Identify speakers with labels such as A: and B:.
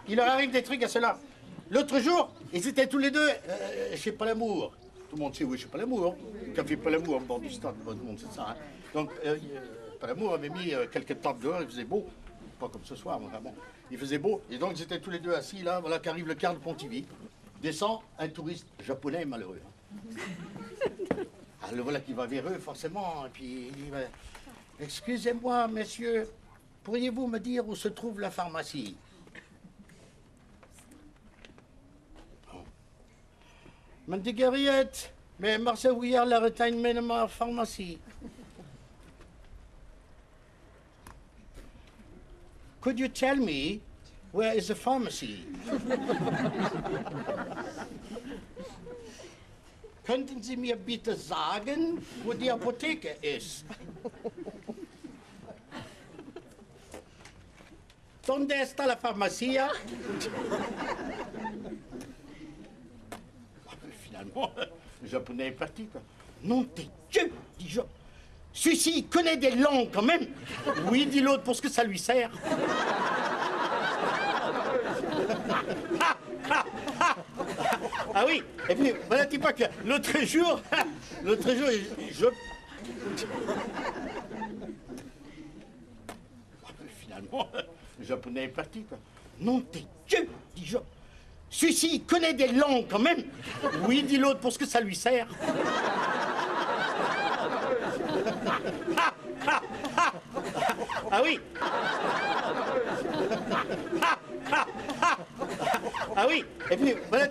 A: il leur arrive des trucs à cela. L'autre jour, ils étaient tous les deux chez Palamour. Tout le monde sait où est chez Palamour. Le café Palamour, au bord du stade, tout le monde sait ça. Hein. Donc, Palamour avait mis quelques tables dehors, il faisait beau. Pas comme ce soir, mais vraiment. Il faisait beau. Et donc, ils étaient tous les deux assis là. Voilà qu'arrive le quart de Pontivy. Descend un touriste japonais malheureux. Alors, le voilà qui va vers eux, forcément. Et puis, il dit, excusez-moi, messieurs, pourriez-vous me dire où se trouve la pharmacie? Man dit Guerriette, mais Marcel Ouillard la retagne même à la pharmacie. Could you tell me where is the pharmacy? Könnten Sie mir bitte sagen, wo die Apotheke ist? Donde está la farmacia? Finalement, le japonais est parti, quoi. Nom de Dieu, dit Jean. Celui-ci, il connaît des langues quand même. Oui, dit l'autre, pour ce que ça lui sert. Ah oui, et puis, voilà, dis pas que l'autre jour, je... Finalement, le japonais est parti, quoi. Nom de Dieu, dit Jean. Celui-ci, il connaît des langues quand même. Oui, dit l'autre, pour ce que ça lui sert. Ah oui. Ah oui, et puis, voilà.